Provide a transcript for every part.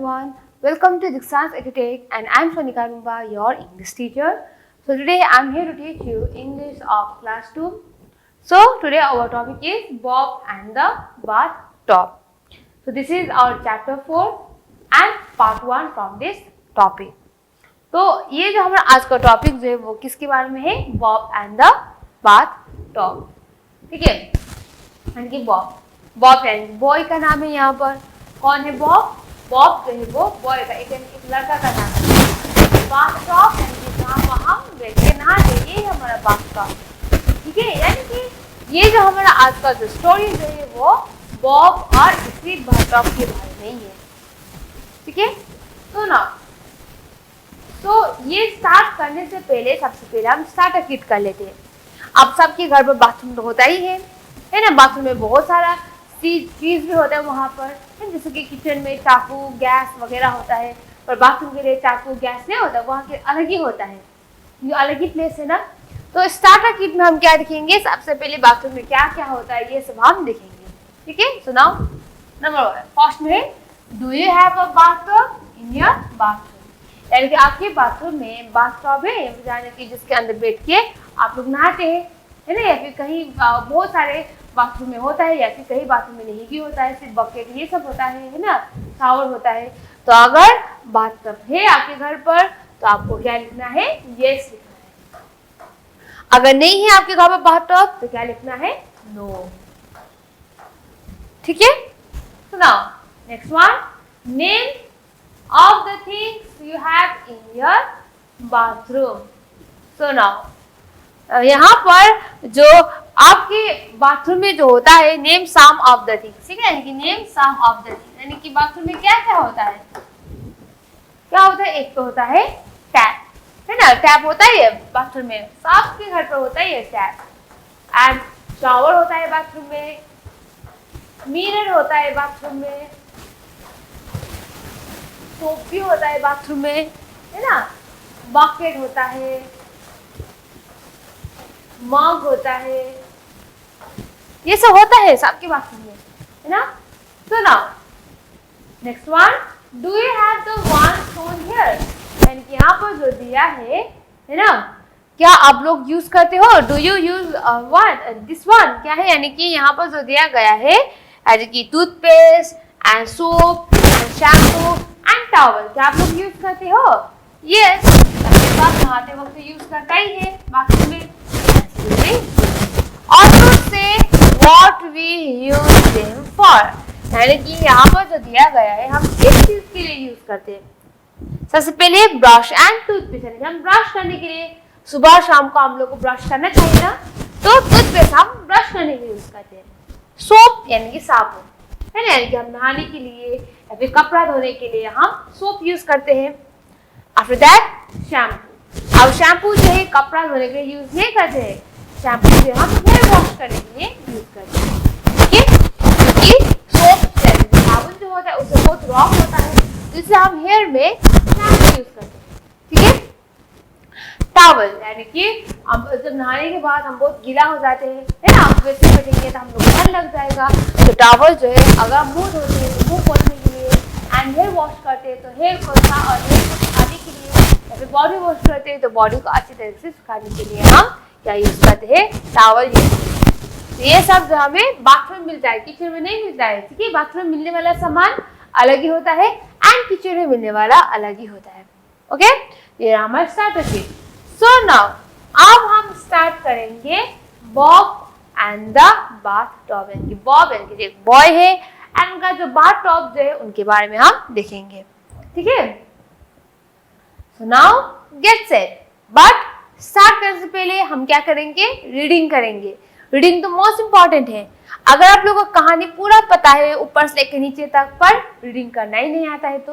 everyone. Welcome to Dikshan's EduTech and I'm Sonika Rumba, your English teacher. So today I'm here to teach you English of class 2. So today our topic is Bob and the Bathtub. So this is our chapter 4 and part 1 from this topic. तो ये जो हमारा आज का topic जो है वो किसके बारे में है? Bob and the bathtub. ठीक है, यानी कि बॉब यानी बॉय का नाम है. यहाँ पर कौन है? बॉब. बॉब जो है वो बॉय का एक लड़का का नाम है. बाथटब यानी कि जहाँ पर हम बैठ के नहाते, ये हमारा बाथटब. ठीक है, यानी कि ये जो हमारा आज का जो स्टोरी जो है वो बॉब और इसी बाथटब के बारे में ही है. ठीक है, तो ये स्टार्ट करने से पहले सबसे पहले हम स्टार्टर किट कर लेते हैं. अब सबके घर पर बाथरूम तो होता ही है ना. बाथरूम में बहुत सारा चीज भी होता है वहाँ पर, जैसे कि किचन में चाकू गैस वगैरह होता है, पर बाथरूम के लिए चाकू गैस नहीं होता, वहाँ के अलग ही होता है, ये अलग ही प्लेस है ना. तो स्टार्टर किट में हम क्या देखेंगे? सबसे पहले बाथरूम में क्या क्या होता है ये सब हम देखेंगे. ठीक है, सुनाओ. नंबर 1 फर्स्ट में, do you have a bathtub in your bathroom? यानी कि आपके बाथरूम में बाथटब है, यानी कि जिसके अंदर बैठ के आप लोग नहाते हैं, है ना. या फिर कहीं बहुत सारे बाथरूम में होता है, या फिर कहीं बाथरूम में नहीं भी होता है, सिर्फ बकेट ये सब होता है ना, शावर होता है. तो अगर बाथटब है आपके घर पर तो आपको क्या लिखना है? यस लिखना है. अगर नहीं है आपके घर पर बाथटब तो क्या लिखना है? नो. ठीक है, सुनाओ. Next one, name of the things you have in your bathroom. So now यहाँ पर जो आपके बाथरूम में जो होता है, name some of the things. ठीक है, यानी कि name some of the things, यानी कि बाथरूम में क्या क्या होता है? क्या होता है? एक तो होता है टैप, है ना. टैप होता है बाथरूम में, सबके घर पर होता है ये टैप. एंड शावर होता है बाथरूम में, मिरर होता है बाथरूम में, सोप भी होता है बाथरूम में, है ना. बकेट होता है, मग होता है, ये सब होता है सबके बाथरूम में, है ना. तो now next one, do you have the one shown here? यानी कि यहाँ पर जो दिया है ना, क्या आप लोग यूज करते हो? Do you use one this one? क्या है? यानी कि यहाँ पर जो दिया गया है, यानी कि toothpaste and soap and shampoo and towel, क्या आप लोग यूज करते हो? यस, सबके पास नहाते वक्त यूज करता ही है बाथरूम में. Also say what we use them for, यानी कि यहाँ पर जो दिया गया है हम एक चीज के लिए यूज करते हैं. सबसे पहले ब्रश एंड टूथपेस्ट, यानी हम ब्रश करने के लिए सुबह शाम को हम लोग को ब्रश करना चाहिए ना, तो टूथपेस्ट हम ब्रश करने के लिए यूज करते हैं. सोप यानी कि साबुन, है ना, यानी कि हम नहाने के लिए या फिर कपड़ा धोने के लिए हम सोप यूज करते हैं. After that shampoo. अब शैम्पू जो है कपड़ा धोने के लिए यूज नहीं करते हैं, शैम्पू जो हम हेयर वॉश करने के लिए यूज करते हैं. ठीक है, क्योंकि सोप साबुन जो होता है उससे बहुत रॉक होता है, जिससे हम हेयर में शैम्पू यूज करते हैं. ठीक है, टॉवल यानी कि अब जब नहाने के बाद हम बहुत गीला हो जाते हैं, है ना, आप वैसे बैठेंगे तो हम लोग ठंड लग जाएगा. तो टॉवल जो है अगर मुंह धोते हैं तो मुंह पोंछने के लिए, एंड हेयर वॉश करते हैं तो हेयर पोंछा और हेयर को सुखाने के लिए, या फिर बॉडी वॉश करते हैं तो बॉडी को अच्छी तरह से सुखाने के लिए हम क्या यूज करते हैं? टॉवल यूज करते हैं. तो ये सब जो हमें बाथरूम मिलता है, किचन में नहीं मिलता है. ठीक है, बाथरूम में मिलने वाला सामान अलग ही होता है एंड किचन में मिलने वाला अलग ही होता है. ओके, ये हमारा स्टार्टर किट. सो नाउ अब हम स्टार्ट करेंगे बॉब एंड द बाथटब. यानी कि बॉब यानी कि एक बॉय है एंड उनका जो बाथटब जो है उनके बारे में हम देखेंगे. ठीक है, so now get set. But start करने से पहले हम क्या करेंगे? रीडिंग करेंगे. रीडिंग तो मोस्ट इंपॉर्टेंट है. अगर आप लोगों को कहानी पूरा पता है ऊपर से लेकर नीचे तक, पर रीडिंग करना ही नहीं आता है तो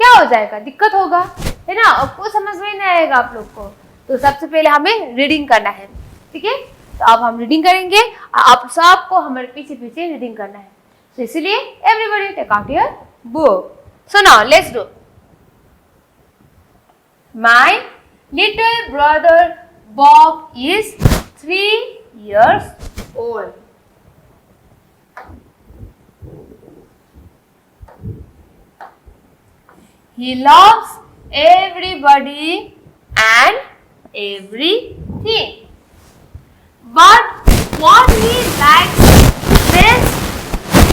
क्या हो जाएगा? दिक्कत होगा, है ना, आपको समझ में नहीं आएगा आप लोग को. तो सबसे पहले हमें रीडिंग करना है. ठीक है, तो अब हम रीडिंग करेंगे, आप सबको हमारे पीछे पीछे रीडिंग करना है. तो इसलिए everybody take out your book. So now let's do. My little brother Bob is 3 years old. He loves everybody and everything. But what he likes best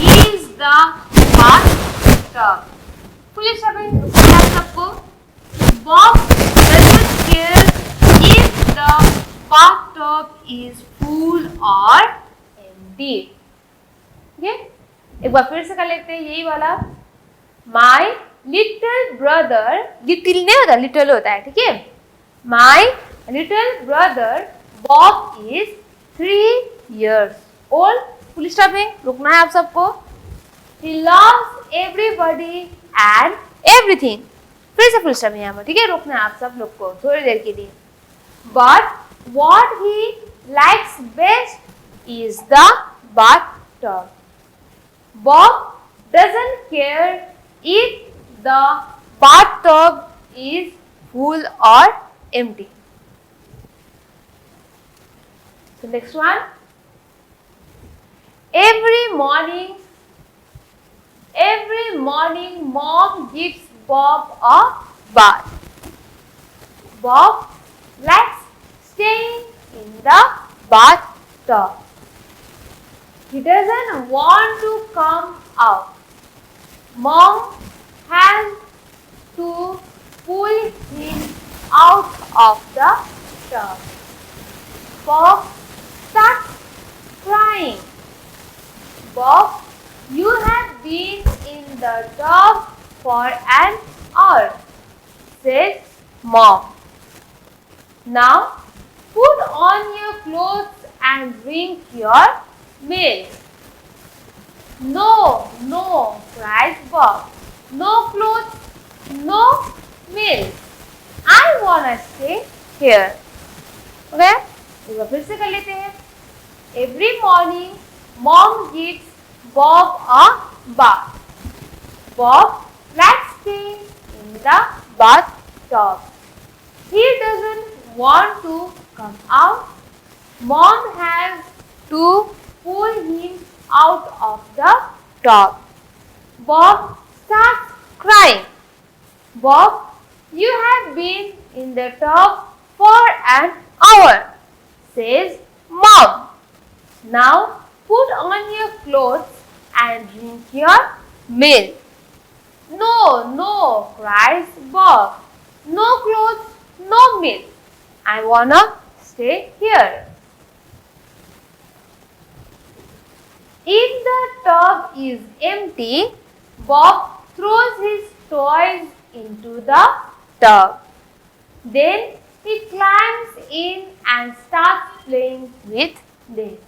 is the bathtub. Police आप सबको Bob doesn't care if the bathtub is full or empty. ठीक है, एक बार फिर से कर लेते हैं यही वाला. My little brother, little नहीं होता, little होता है. ठीक है, My little brother Bob is 3 years old. Full stop में रुकना है आप सबको. He loves everybody and everything. फिर से फुल स्टॉप यहाँ पर. ठीक है, रुकना है आप सब लोग को थोड़ी देर के लिए. But what he likes best is the bathtub. Bob doesn't care if the bathtub is full or empty. So next one. Every morning mom gives Bob a bath. Bob likes staying in the bathtub. He doesn't want to come out. Mom has to pull him out of the tub. Bob starts crying. Bob, you have been in the tub for an hour, says Mom. Now put on your clothes and drink your milk. No, cries Bob. No clothes, no milk. I wanna stay here. Okay? एक बार फिर से कर लेते हैं. Every morning, Mom gives Bob a bath. Bob likes staying in the bathtub. He doesn't want to come out. Mom has to pull him out of the tub. Bob starts crying. Bob, you have been in the tub for an hour, says Mom. Now put on your clothes and drink your milk. No, cries Bob. No clothes, no milk. I wanna stay here. If the tub is empty, Bob throws his toys into the tub. Then he climbs in and starts playing with them.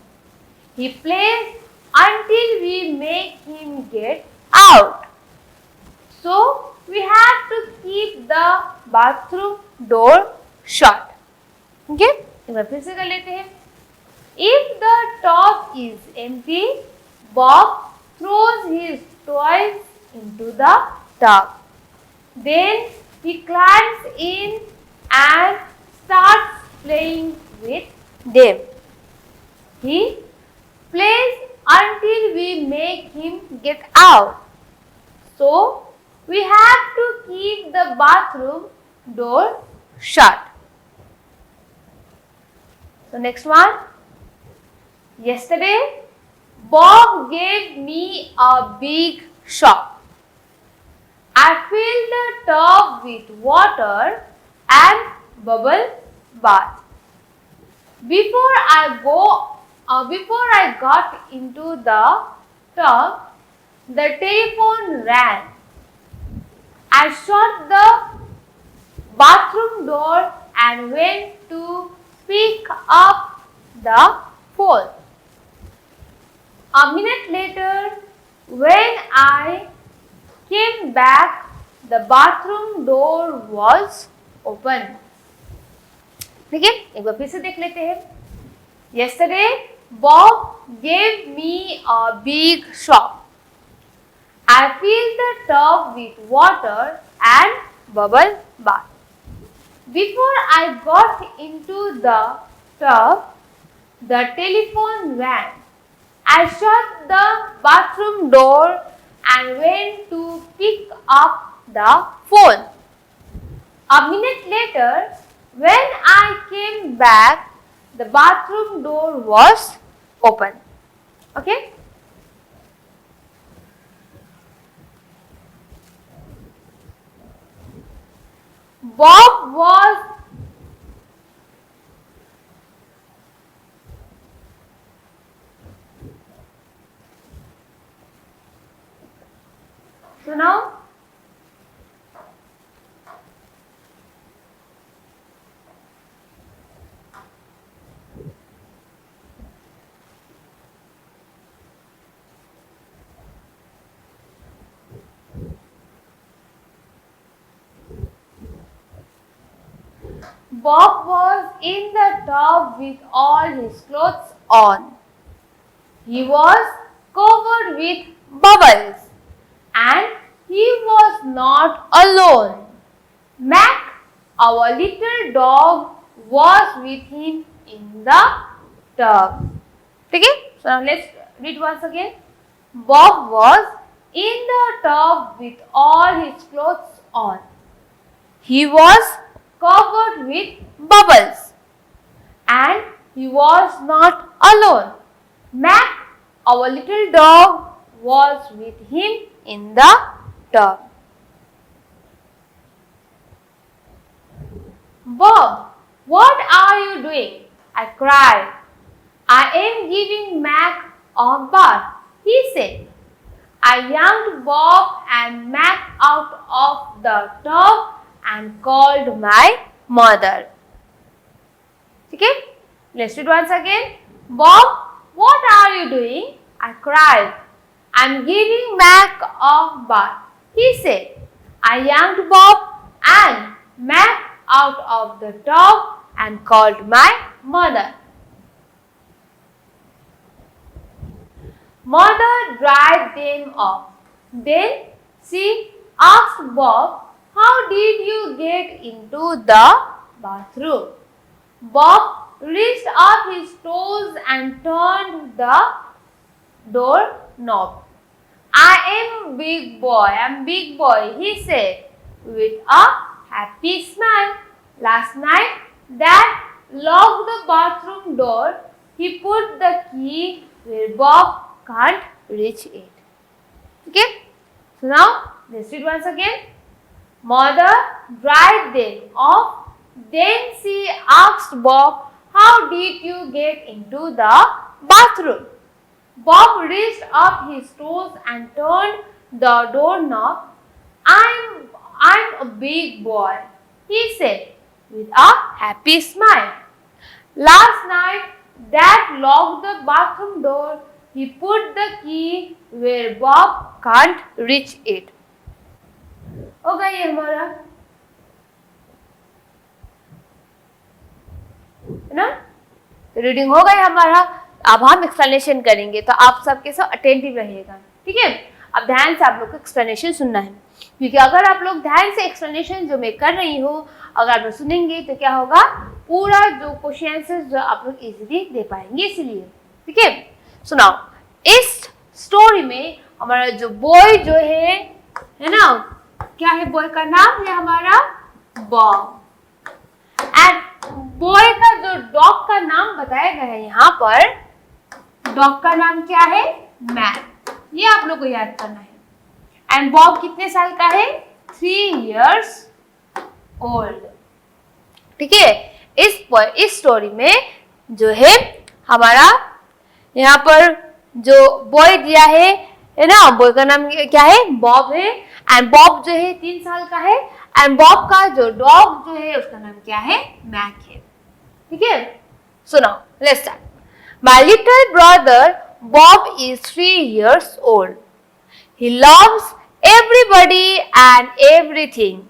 He plays until we make him get out. So we have to keep the bathroom door shut. Okay? एक बार फिर से कर लेते हैं. If the tub is empty, Bob throws his toys into the tub. Then he climbs in and starts playing with them. He plays until we make him get out. So we have to keep the bathroom door shut. So next one. Yesterday, Bob gave me a big shock. I filled the tub with water and bubble bath. Before I got into the tub, the telephone rang. I shut the bathroom door and went to pick up the phone. A minute later, when I came back, the bathroom door was open. ठीक है, एक बार फिर से देख लेते हैं. Yesterday, Bob gave me a big shock. I filled the tub with water and bubble bath. Before I got into the tub, the telephone rang. I shut the bathroom door and went to pick up the phone. A minute later, when I came back, the bathroom door was open. Okay? Bob was so now Bob was in the tub with all his clothes on. He was covered with bubbles and he was not alone. Mac, our little dog, was with him in the tub. Okay? So now let's read once again. Bob was in the tub with all his clothes on. He was covered with bubbles and he was not alone. Mac, our little dog, was with him in the tub. Bob, what are you doing? I cried. I am giving Mac a bath, he said. I yanked Bob and Mac out of the tub and called my mother. Okay? Let's read once again. Bob, what are you doing? I cried. I'm giving Mac a bath, he said. I yanked Bob and Mac out of the tub and called my mother. Mother dried them off. Then she asked Bob, how did you get into the bathroom? Bob reached up his toes and turned the door knob. I am big boy, he said with a happy smile. Last night, Dad locked the bathroom door. He put the key where Bob can't reach it. Okay? So now, let's read once again. Mother dried them off. Then she asked Bob, how did you get into the bathroom? Bob reached up his toes and turned the doorknob. I'm a big boy, he said with a happy smile. Last night, Dad locked the bathroom door. He put the key where Bob can't reach it. होगा ये हमारा, है ना? Reading हो गई हमारा. अब हम एक्सप्लेनेशन करेंगे, तो आप सबके साथ अटेंटिव रहिएगा. ठीक है? अब ध्यान से आप लोग को एक्सप्लेनेशन सुनना है, क्योंकि अगर आप लोग ध्यान से एक्सप्लेनेशन जो मैं कर रही हूँ अगर आप लोग सुनेंगे तो क्या होगा, पूरा जो क्वेश्चन आंसर जो आप लोग इजीली दे पाएंगे. इसलिए ठीक है, सुनाओ. इस स्टोरी में हमारा जो बॉय जो है ना, क्या है बॉय का नाम? है हमारा बॉब. एंड बॉय का जो डॉग का नाम बताया गया है यहाँ पर, डॉग का नाम क्या है? मैक. ये आप लोग को याद करना है. एंड बॉब कितने साल का है? 3 years old. ठीक है, इस स्टोरी में जो है हमारा यहाँ पर जो बॉय दिया है ना, बॉय का नाम क्या है? बॉब है. एंड बॉब जो है 3 साल का है. एंड बॉब का जो डॉग जो है उसका नाम क्या है? मैक है. ठीक है, सुनो, let's start. My little brother Bob is 3 years old. He loves everybody and everything.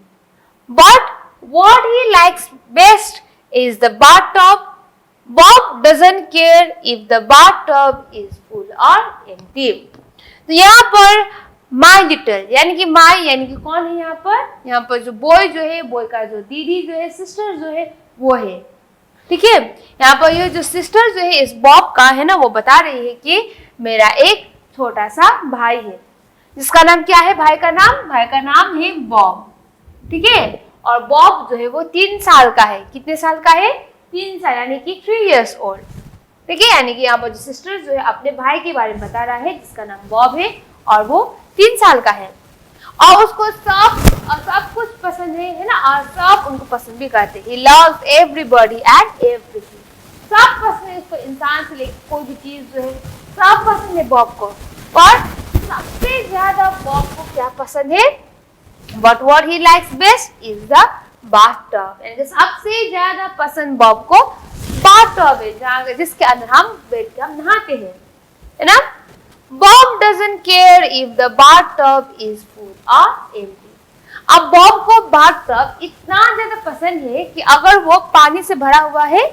But what he likes best is the bathtub. Bob doesn't care if the bathtub is full or empty. तो यहाँ पर my little यानी कि माई यानी कि कौन है यहाँ पर? यहाँ पर जो बॉय जो है, बॉय का जो दीदी जो है, सिस्टर जो है वो है. ठीक है, यहाँ पर ये जो सिस्टर जो है इस बॉब का है ना, वो बता रही है कि मेरा एक छोटा सा भाई है. जिसका नाम क्या है, भाई का नाम है बॉब, ठीक है। और बॉब जो है वो 3 साल का है। कितने साल का है, 3 साल, यानी कि 3 years old, ठीक है। यानी कि यहाँ पर जो सिस्टर जो है अपने भाई के बारे में बता रहा है जिसका नाम बॉब है और वो 3 साल का है और उसको सब कुछ पसंद है ना, और सब उनको पसंद भी करते हैं। He loves everybody and everything, सब पसंद है उसको, इंसान से लेकर कोई भी चीज जो है सब पसंद है बॉब को। और सबसे ज्यादा बॉब को क्या पसंद है, But what he likes best is the bathtub, यानी कि सबसे ज्यादा पसंद बॉब को bathtub है, जहाँ जिसके अंदर हम बैठ के हम नहाते हैं, है ना। Bob doesn't care if the bathtub is full or empty. अब बॉब को bathtub इतना ज्यादा पसंद है कि अगर वो पानी से भरा हुआ है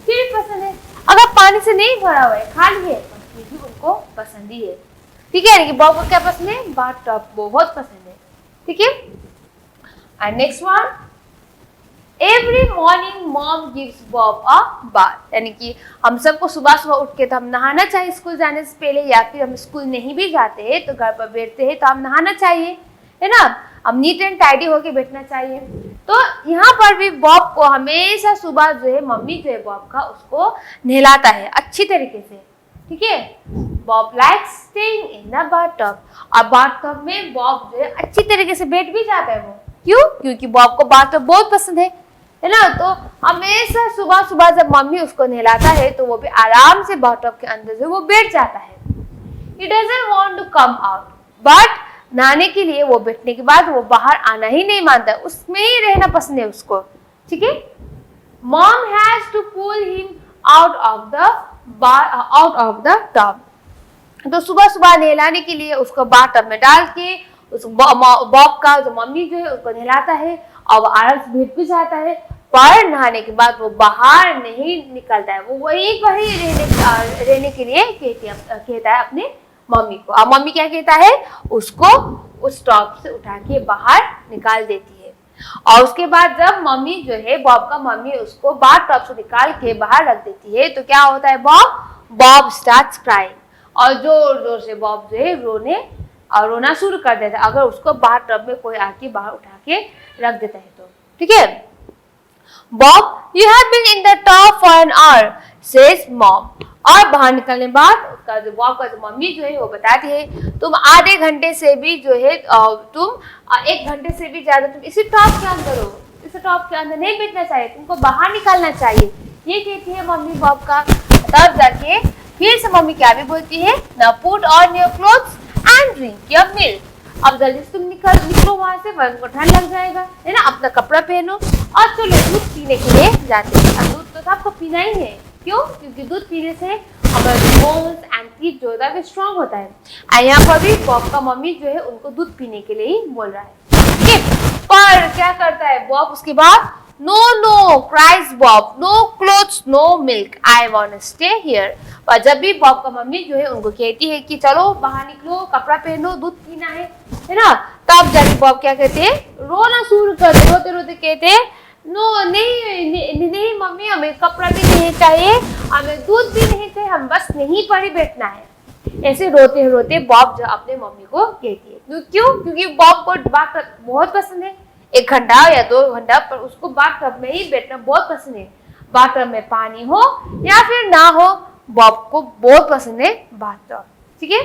फिर भी पसंद है, अगर पानी से नहीं भरा हुआ है खाली है फिर भी उनको पसंद ही है, ठीक है। यानी कि बॉब को क्या पसंद है, bathtub बहुत पसंद है, ठीक है। And next one, every morning mom gives Bob a bath, यानी कि हम सबको सुबह सुबह उठ के तो हम नहाना चाहिए स्कूल जाने से पहले, या फिर हम स्कूल नहीं भी जाते हैं तो घर पर बैठते हैं तो हम नहाना चाहिए, है ना। हम नीट एंड टाइडी होके बैठना चाहिए। तो यहाँ पर भी बॉब को हमेशा सुबह जो है मम्मी जो है बॉब का उसको नहलाता है अच्छी तरीके से, ठीक है। Bob likes staying in the bathtub, और बाथटब में बॉब जो है अच्छी तरीके से बैठ भी जाता है वो, क्यों, क्योंकि बॉब को बाथटब बहुत पसंद है ना। तो हमेशा सुबह सुबह जब मम्मी उसको नहलाता है तो वो भी आराम से बाथटब के अंदर जो वो बैठ जाता है। He doesn't want to come out, but नहाने के लिए वो बैठने के बाद वो बाहर आना ही नहीं मानता, उसमें ही रहना पसंद है उसको, ठीक है। Mom has to pull him out of the tub, तो सुबह सुबह नहलाने के लिए उसको बाथटब में डाल के उस बॉब का जो मम्मी जो है उसको नहलाता है और वो आराम से बैठ भी जाता है, पर नहाने के बाद वो बाहर नहीं निकलता है, वो वहीं पर ही रहने के लिए कहता है अपने मम्मी को। और मम्मी क्या कहता है, उसको उस टॉप से उठा के बाहर निकाल देती है। और उसके बाद जब मम्मी जो है बॉब का मम्मी उसको बाथटब से निकाल के बाहर रख देती है तो क्या होता है, बॉब स्टार्ट्स क्राइंग, और जोर जोर से बॉब जो है रोना शुरू कर देता है अगर उसको बाथटब में कोई आके बाहर उठा के रख देता है तो, ठीक है। Bob, you have been in the tub for an hour, says mom, और बाहर निकलने बाद उसका जो बॉब का जो मम्मी जो है वो बताती है तुम आधे घंटे से भी जो है तुम 1 घंटे से भी ज्यादा तुम इसी टॉप के अंदर हो, इस टॉप के अंदर नहीं बैठना चाहिए, तुमको बाहर निकलना चाहिए, ये कहती है मम्मी बॉब का। तब जाके फिर से मम्मी क्या भी बोलती है, now put on your clothes and drink your milk, अब जल्दी से तुम निकलो वहां से, वरना को ठंड लग जाएगा, है ना। अपना कपड़ा पहनो और चलो दूध पीने के लिए जाते हैं। दूध तो सबको पीना ही है, क्यों, क्योंकि दूध पीने से हमारे बोन्स एंड टीथ जो होता है वो स्ट्रॉन्ग होता है। और यहाँ पर भी बॉब का मम्मी जो है उनको दूध पीने के लिए ही बोल रहा है, ठीक है। पर क्या करता है बॉब उसके बाद, no cries Bob, no clothes no milk, I want to stay here. और जब भी बॉब का मम्मी जो है उनको कहती है कि चलो बाहर निकलो, कपड़ा पहनो, दूध पीना है ना, तब जाके बॉब क्या कहते हैं, रोना शुरू कर दे, रोते रोते कहते हैं नो नहीं मम्मी, हमें कपड़ा भी नहीं चाहिए, हमें दूध भी नहीं चाहिए, हम बस यहीं पर ही बैठना है। ऐसे रोते रोते बॉब जो अपने मम्मी को कहती है, क्यों, क्योंकि बॉब को बाथटब बहुत पसंद है, 1 घंटा या 2 घंटा पर उसको बाथटब में ही बैठना बहुत पसंद है। बाथटब में पानी हो या फिर ना हो, बॉब को बहुत पसंद है बाथटब, ठीक है।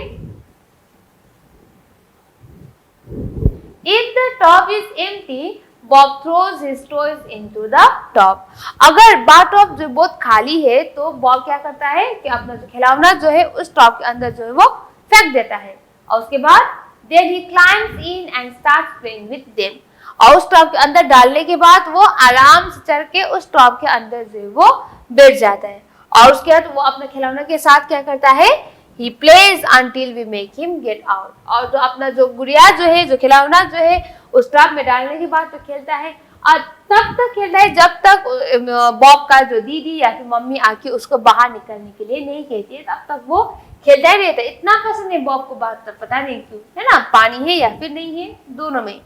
If the tub is empty, Bob throws his toys into the tub. अगर बाथटब जो बहुत खाली है तो बॉब क्या करता है कि अपना जो खिलौना जो है उस टब के अंदर जो है वो फेंक देता है, और उसके बाद then he climbs in and starts playing with them. और उस टब के अंदर डालने के बाद वो आराम से चढ़ के उस टब के अंदर जो है वो बैठ जाता है, और उसके बाद वो अपने खिलौने के साथ क्या करता है, he plays until we make him get out. और जो अपना जो गुड़िया जो है, जो खिलौना जो है उस टब में डालने के बाद तो खेलता है, और तब तक खेलता है जब तक बॉब का जो दीदी या फिर मम्मी आके उसको बाहर निकलने के लिए नहीं कहती है, तब तक वो खेलता ही रहता है। इतना पसंद है बॉब को बाथटब, पता नहीं क्यों, है ना, पानी है या फिर नहीं है, दोनों में।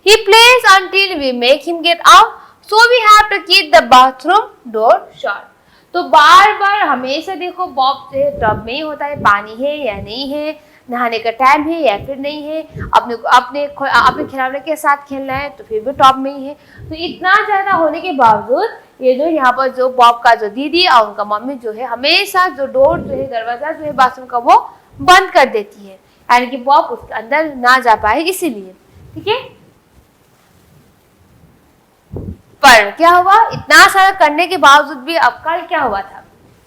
He plays until we make him get out, so we have to keep the bathroom door shut. तो बार बार हमेशा देखो बॉब जो है टब में ही होता है, पानी है या नहीं है, नहाने का टाइम है या फिर नहीं है, अपने अपने अपने खिलौने के साथ खेलना है तो फिर भी टॉप में ही है। तो इतना ज़्यादा होने के बावजूद ये जो यहाँ पर जो बॉब का जो दीदी और उनका मम्मी जो है हमेशा जो डोर जो है, दरवाज़ा जो है बाथरूम का, वो बंद कर देती है, यानी कि बॉब उसके अंदर ना जा पाए इसीलिए। ठीक है, पर क्या हुआ, इतना सारा करने के बावजूद भी अब कल क्या हुआ था,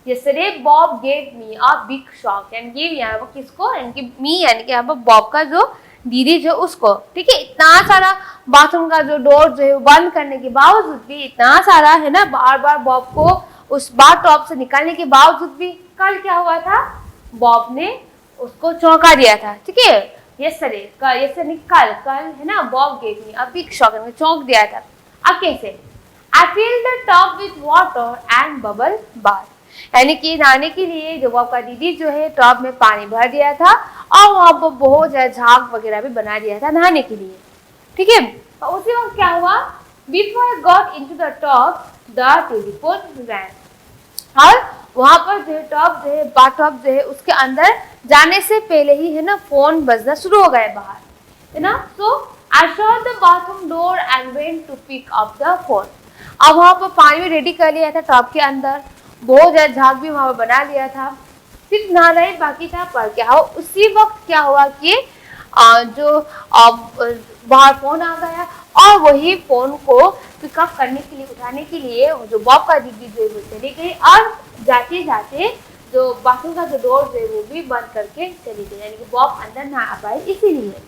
Yesterday Bob gave me a big shock and gave यहाँ पर किसको, यानी कि मी, यानी कि यहाँ पर बॉब का जो दीदी जो उसको। ठीक है, इतना सारा बाथरूम का जो डोर जो है बंद करने के बावजूद भी, इतना सारा है ना, बार बार बॉब को उस बाथ टॉब से निकालने के बावजूद भी कल क्या हुआ था, बॉब ने उसको चौंका दिया था। ठीक है, yesterday कल है ना, Bob gave me a big shock, चौंक दिया था। अब कैसे, I filled the tub with water and bubble bath, यानी कि नहाने के लिए जो बॉब का दीदी जो है टब में पानी भर दिया था और वहाँ पर बहुत ज़्यादा झाग वगैरह भी बना दिया था नहाने के लिए। ठीक है, तो उसी वक्त क्या हुआ, Before I got into the tub, the telephone rang, और वहाँ पर जो है टब जो है, बाथटब जो है, उसके अंदर जाने से पहले ही है ना फोन बजना शुरू हो गया बाहर, है ना। So I shut the bathroom door and went to pick up the phone। अब वहाँ पर पानी भी रेडी कर लिया था टब के अंदर, बहुत ज़्यादा झाग भी वहाँ पर बना लिया था, सिर्फ नहाना ही बाकी था। पर क्या हुआ, उसी वक्त क्या हुआ कि जो बाहर फोन आ गया और वही फोन को पिकअप करने के लिए, उठाने के लिए जो बॉब का दीदी जो है वो चली गई और जाते जाते जो बाथरूम का जो डोर जो है वो भी बंद करके चली गई, यानी कि बॉब अंदर ना आ पाए इसीलिए।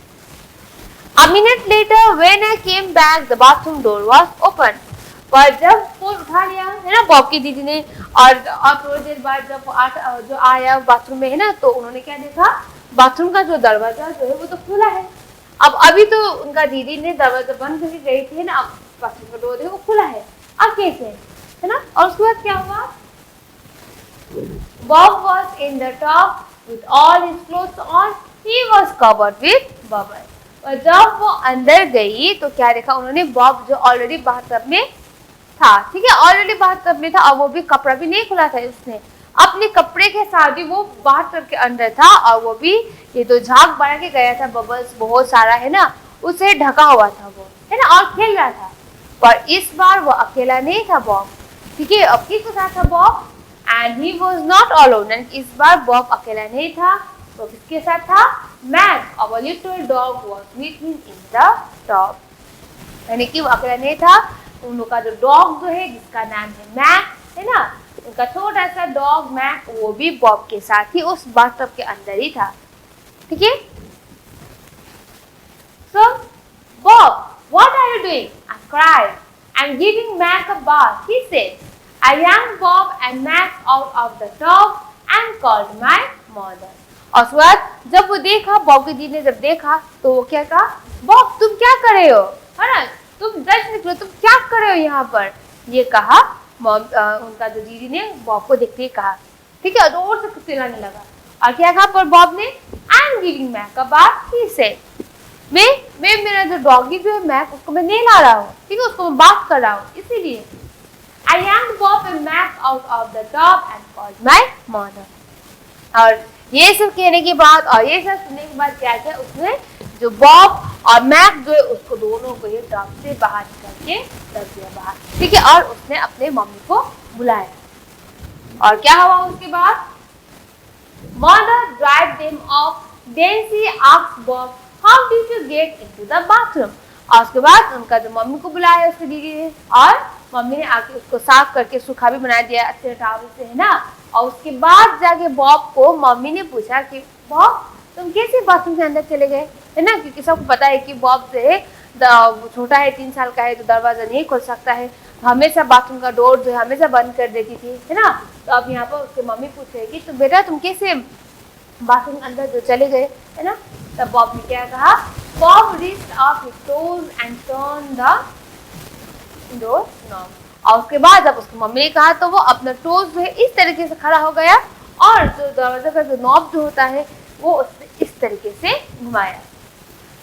A minute later when I came back the bathroom door was open। पर जब फोन उठा लिया है ना बॉब की दीदी ने, और थोड़ी देर बाद जब जो आया बाथरूम में है ना, तो उन्होंने क्या देखा, बाथरूम का जो दरवाजा जो है वो तो खुला है। अब अभी तो उनका दीदी ने दरवाजा बंद करके गई थी ना, अब बाथरूम का डोर है वो खुला है, अब कैसे, है ना। और उसके बाद क्या हुआ, Bob was in the tub with all his clothes on, he was covered with bubble. और जब वो अंदर गई तो क्या देखा उन्होंने, बॉब जो ऑलरेडी बाथटब में था, ठीक है, ऑलरेडी बाथटब में था और वो भी कपड़ा भी नहीं खुला था, उसने अपने कपड़े के साथ भी वो बाथटब के अंदर था और वो भी ये तो झाग बना के गया था, बबल्स बहुत सारा है ना, उसे ढका हुआ था वो, है ना, और खेल रहा था। पर इस बार वो अकेला नहीं था बॉब, ठीक है, अब किसके साथ था Bob, and he was not alone, इस बार बॉब अकेला नहीं था, वो किसके साथ था, Mac, a little dog was with him in the tub, यानी कि वो अकेला नहीं था, उन लोग का जो डॉग जो है जिसका नाम है मैक, है ना, उनका छोटा सा डॉग मैक, वो भी बॉब के साथ ही उस बाथटब के अंदर ही था। ठीक है, सो Bob, what are you doing? I cried. I'm giving Mac a bath, he said. I yanked Bob and Mac out of the tub and called my mother। और उसके बाद जब वो देखा, बॉब की दीदी ने जब देखा तो वो क्या कहा, बॉब तुम क्या कर रहे हो, है ना, तुम दर्द निकलो, तुम क्या कर रहे हो यहाँ पर, ये कहा उनका जो दीदी ने बॉब को देखते ही कहा। ठीक है, जोर से चिल्लाने लगा और क्या कहा, पर बॉब ने, I am giving Mac a bath, he said, मैं मेरा जो डॉगी जो है मैक, उसको मैं नहीं ला रहा हूँ, ठीक है, उसको मैं बात कर रहा हूँ, इसीलिए। I yanked Bob and Mac out of the tub and called my mother। और ये सब कहने के बाद और ये सब सुनने के बाद क्या किया उसने, जो बॉब और मैक जो है उसको दोनों को ये टब से बाहर निकल के रख दिया बाहर, ठीक है, और उसने अपने मम्मी को बुलाया। और क्या हुआ उसके बाद, mother drive them off, then she asked Bob, how did you get into the bathroom? और उसके बाद उनका जो मम्मी को बुलाया उसकी दीदी ने, और मम्मी ने आके उसको साफ करके सूखा भी बना दिया अच्छे टॉवल से, है ना। और उसके बाद जाके बॉब को मम्मी ने पूछा कि बॉब तुम कैसे बाथरूम के अंदर चले गए, है ना, क्योंकि सबको पता है कि बॉब जो है छोटा है, 3 साल का है, तो दरवाजा नहीं खोल सकता है, हमेशा बाथरूम का डोर जो है हमेशा बंद कर देती थी, है ना। तो अब यहाँ पर उसके मम्मी पूछ रहे कि तुम बेटा तुम कैसे बाथरूम के अंदर जो चले गए, है ना। तब बॉब ने क्या कहा, Bob reached up his toes and turned the door knob। और उसके बाद जब उसकी मम्मी ने कहा तो वो अपना टोज जो है इस तरीके से खड़ा हो गया और जो दरवाजा का जो नॉब जो होता है वो उसने इस तरीके से घुमाया।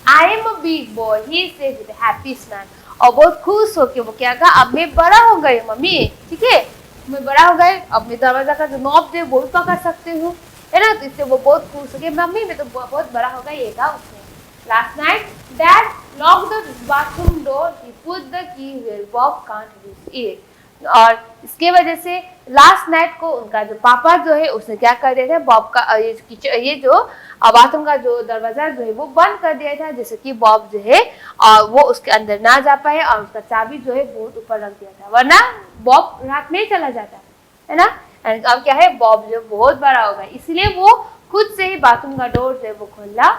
I am a big boy, he said with a happy smile। और बहुत खुश होके वो क्या कहा, अब मैं बड़ा हो गई मम्मी, ठीक है, मैं बड़ा हो गए, अब मैं दरवाजा का जो नॉब जो है वो भी पकड़ सकती हूँ। है ना। तो इससे वो बहुत खुश हो गए, मम्मी मैं तो बहुत बड़ा होगा, ये कहा उसने। Last night dad lock the bathroom door, he put the key where Bob can't reach it. और इसके वजह से लास्ट नाइट को उनका जो पापा जो है उसने क्या कर दिया था, बॉब का ये जो बाथरूम का जो दरवाजा जो है वो बंद कर दिया था, जैसे कि बॉब जो है वो उसके अंदर ना जा पाए, और उसका चाबी जो है बहुत ऊपर रख दिया था, वरना बॉब रात में ही चला जाता है ना। एंड अब क्या है, बॉब जो बहुत बड़ा होगा, इसलिए वो खुद से ही बाथरूम का डोर जो है वो खोलना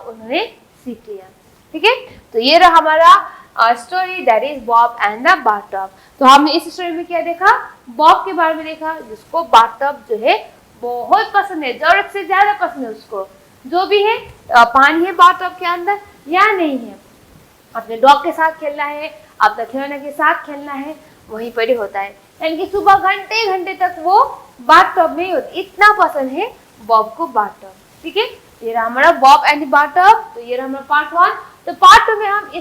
उन्होंने सीख लिया। ठीक है, तो ये रहा हमारा story, that is Bob and the bathtub. तो हमने इस स्टोरी में क्या देखा, बॉब के बारे में देखा, जिसको बाथटब जो है बहुत पसंद है, जरूरत से ज्यादा पसंद है उसको। जो भी है पानी है बाथटब के अंदर या नहीं है, अपने डॉग के साथ खेलना है, अपने खिलौने के साथ खेलना है, वहीं पर ही होता है। यानी कि सुबह घंटे घंटे तक वो बाथटब में ही होती, इतना पसंद है बॉब को बाथटब। ठीक है, ये रहा हमारा बॉब एंड बाथटब। तो ये रहा हमारा पार्ट 1। तो पार्ट 2 में हम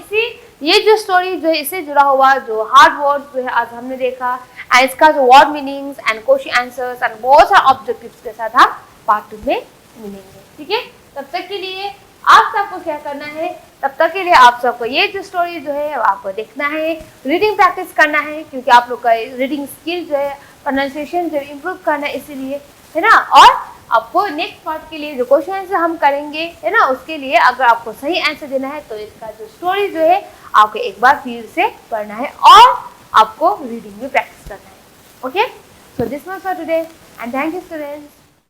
ये जो स्टोरी जो है इससे जुड़ा हुआ जो हार्ड वर्ड जो है आज हमने देखा, एंड इसका जो word meanings and question answers and बहुत सारे ऑब्जेक्टिव्स के साथ हम पार्ट 2 में मिलेंगे। ठीक है, तब तक के लिए आप सबको क्या करना है, तब तक के लिए आप सबको ये जो स्टोरी जो है आपको देखना है, रीडिंग प्रैक्टिस करना है, क्योंकि आप लोग का रीडिंग स्किल जो है, प्रोनाउंसिएशन जो है इम्प्रूव करना है, इसीलिए है ना। और आपको नेक्स्ट पार्ट के लिए जो क्वेश्चन आंसर हम करेंगे है ना, उसके लिए अगर आपको सही आंसर देना है तो इसका जो स्टोरी जो है आपको एक बार फिर से पढ़ना है और आपको रीडिंग में प्रैक्टिस करना है। Okay, so this was for today and thank you students.